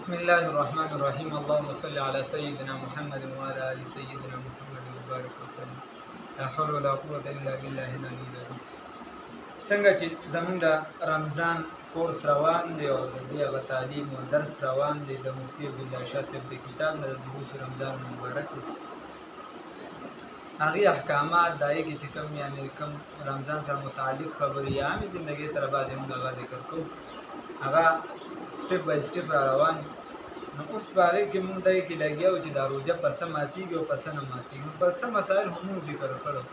بسم الله الرحمن الرحيم اللهم صل على سيدنا محمد وعلى آل سيدنا محمد وبارك وسلم لا حول ولا قوة إلا بالله العلي العظيم. څنګه چې زمونږ د رمضان کورس روان دی او د دې هغه تعلیم او درس روان دی د مفتي عبدالله شاه صاحب د کتاب نه د دروس رمضان مبارک هغې احکامات د هغې کې چې کوم یعنې کوم رمضان سره متعلق خبرې یا عامې زندګۍ سره بعضې موږ هغه ذکر کوو هغه سټپ بای سټپ را روان دي. نو اوس په هغې کې موږ دغې کې لګیا وو چې دا روژه په څه ماتېږي او په څه نه ماتېږي. نو په څه مسایل هم موږ ذکر کړو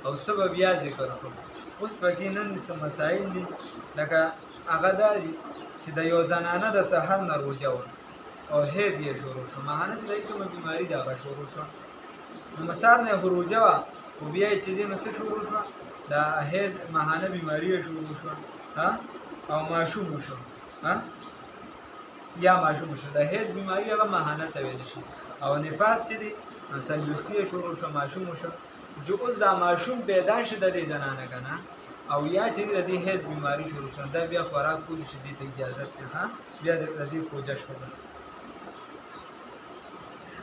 او څه به بیا ذکر کړو. اوس پکې نن څه مسایل دي لکه هغه دا دي چې د یو زنانه د سحر نه روژه وه او حیض یې شروع شو، ماهانه چې دغې کومه بیماري ده هغه شروع شوه. نو مسار نه خو روژه وه خو بیا یې چې دی نو څه شروع شوه د حیض ماهانه بیماري یې شروع شوه او ماشوم وشو یا ماشوم وشو. د حیض بیماري هغه ماهانه ته ویل شي او نفاس چې دی څلوېښتي یې شروع شو ماشوم وشو. جو اوس دا ماشوم پیدا شي د دې زنانه که نه او یا چې د دې حیض بیماري شروع شو دا بیا خوراک کولی شي دې ته اجازت دی بیا د دې کوجه شو. بس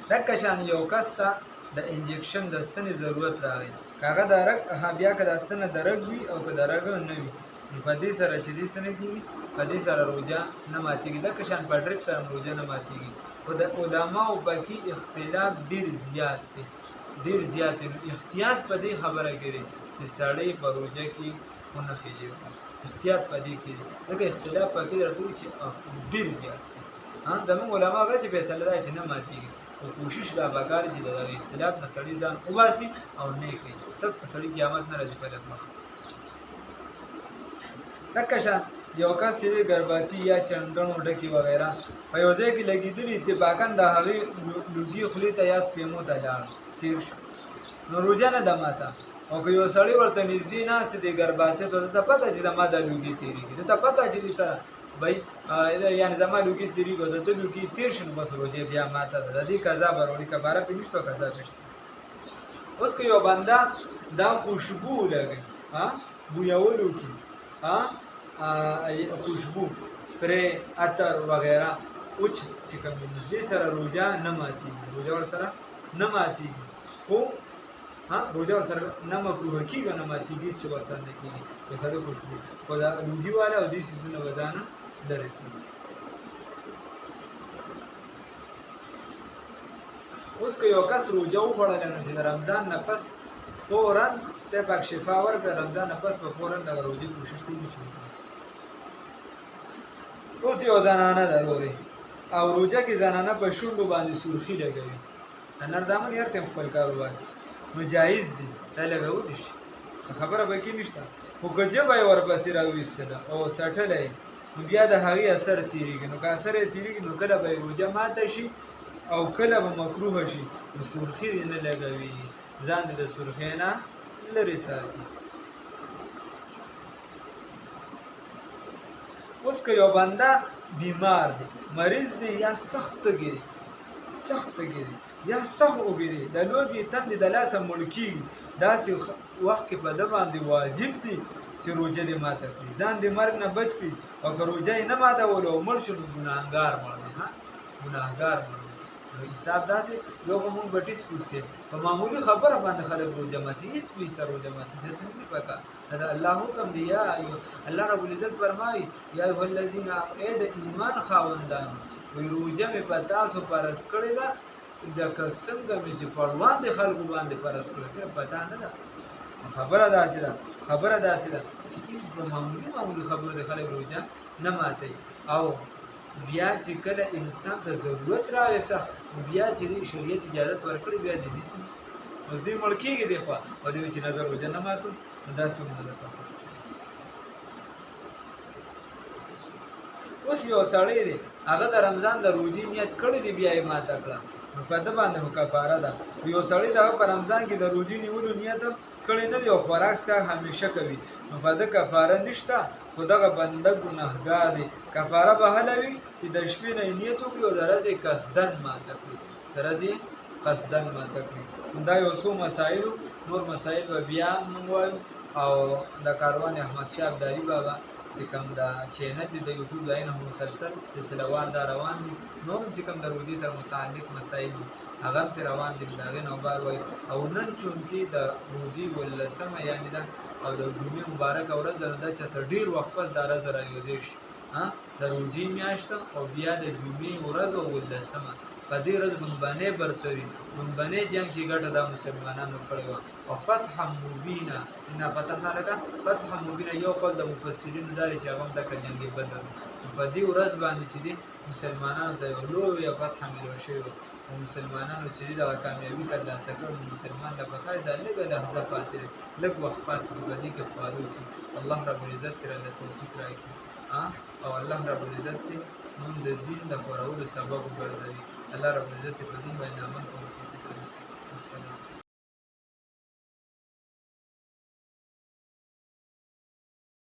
دکه شان یو کس ته د انجکشن د ستنې ضرورت راغی که هغه د رګ بیا که د ستنه د رګ وي او که د رګ نه وي نو په دې سره چې دې څه نه کېږي په دې سره روژه نه ماتېږي. دکه شان په ډریپ سره روژه نه ماتېږي. خو د علماو پکې اختلاف ډېر زیات دی ډېر زیات دی. نو احتیاط په دې خبره کې دی چې سړی په روژه کې ونه خېږي احتیاط په دې کې دی ځکه اختلاف پکې درته وایي چې ډېر زیات دی. زموږ علما هغه چې فیصله ده چې نه ماتېږي او کوشش دا پکار چې د اختلاف نه سړی ځان وباسي او نه کوي سب په سړی قیامت نه راځي په لږ مخ. لکه شان یو کس چې ګرباتي یا چندڼو ډکې وغیره په یو ځای کې لګېدلي اتفاقا د هغې لوګي خولې ته یا سپېمو ته لاړ تېر شو نو روژه نه ده ماته. او که یو سړی ورته نږدې ناست دی ګرباتي ته ته پته چې زما دا لوګي تېرېږي ته پته چې دې سره بھائی یعنې زما لوګي تېرېږي او د ده لوګي تېر شي نو بس روژې بیا ماته ده د دې قضا به راوړي کفاره پرې نشته او قضا پرې شته. اوس که یو بنده دا خوشبو لګوي بویولو کې خوشبو سپری عطر وغیره اوچ چې کوم دې سره روژه نه ماتېږي روژه ورسره نه ماتېږي خو روژه ورسره نه مکروه کېږي نه ماتېږي چې ورسره نه کېږي په سړی خوشبو خو دا لوګي والا او دې څیزونه به ځانه لرې ساتي. اوس که یو کس روژه وخوړله نو چې د رمضان نه پس فوراً خدای پاک شفا ورکړه رمضان نه پس به فوراً دغه روژې کوشش کوي چې وباسي. اوس یو زنانه ده رورې او روژه کې زنانه په شونډو باندې سرخي لګوي نر زامن هر ټایم خپل کار وباسي نو جایز دی دا لګولی شي څه خبره به کې نشته. خو که ژبه یې ورپسې راویستله او څټله یې نو بیا د هغې اثر تېرېږي نو که اثر یې تېرېږي نو کله به یې روژه ماته شي او کله به مکروه شي نو سرخي دې نه لګوي ځان دې د سرخۍ نه لرې ساتي. اوس که یو بنده بیمار دی مریض دی یا سخت تږي دی یا سخت وږي دی د لوږې تندې د لاسه مړ کېږي داسې وخت کې په ده باندې واجب دی چې روژه دې ماته کړي ځان دې مرګ نه بچ کړي. او که روژه یې نه ماتولو او مړ شو نو ګناهګار مړ دی ګناهګار مړ دی. نو حساب داسې یو خو مونږ به ټیس پوس کې په معمولي خبره باندې خلک روژه ماتي هېڅ پیسه روژه ماتي داسې نه دي پکار دا الله حکم دی. یا الله رب العزت فرمایي یا ایها الذین ای د ایمان خاوندانو وایي روژه مې په تاسو فرض کړې ده لکه څنګه مې چې په وړاندې خلکو باندې فرض کړې صرف پتا نه ده. خبره داسې ده چې هېڅ په معمولي خبرو د خلک روژه نه ماتوي. او بیا چې کله انسان ته ضرورت راغی سخت بیا چې د شریعت اجازت ورکړي بیا دې نیسي اوس دې مړ کېږي دی خوا او دې چې نظر روژه نه ماتو نو داسې هم نه ده پکار. اوس یو سړی دی هغه د رمضان د روژې نیت کړی دی بیا یې ماته کړه نو په ده باندې خو کفاره ده. یو سړی دغه په رمضان کې د روژې نیولو نیت کړی نه دی او خوراک څښاک همیشه کوي نو په ده کفاره نشته خو دغه بنده ګناهګار دی. کفاره به هله وي چې د شپې نه یې نیت وکړي او د ورځې قصدن ماته کړي دا یو څو مسایلو نور مسایل به بیا موږ وایو او د کاروان احمد شاه ابدالي بابا چې کوم د چینل دی د یوټیوب ځای نه مسلسل سلسله وار دا روان دي نو چې کوم د روزي سره متعلق مسایل دي هغه هم روان دي د هغې نه بار وایي او نن چونکې د روزي ولسمه یعنې ده او د جمعې مبارکه ورځ ده دا چې تر ډېر وخت پس دا ورځ رایوځی شي د روزي میاشت او بیا د جمعې ورځ او ولسمه په دې ورځ بمبانې برتري بمبانې جنګ کې ګټه د مسلمانانو کړې وه او فتح مبینه انا فتحنا لك فتح مبینه یو قول د مفسرینو دا دی چې هغه هم دغه جنګ بدر په دې ورځ باندې چې دی مسلمانانو ته یو لویه فتحه میلاو شوې وه او مسلمانانو چې دی دغه کامیابي ترلاسه کړ نو مسلمان له پکار دا لږه لحظه پاتې دی لږ وخت پاتې چې په دې کې خپارو کړي الله رب العزت ترې له توفیق راکړي او الله رب العزت دې موږ د دین د خورولو سبب وګرځوي الله رب العزت په دین باندې عمل کوو. السلام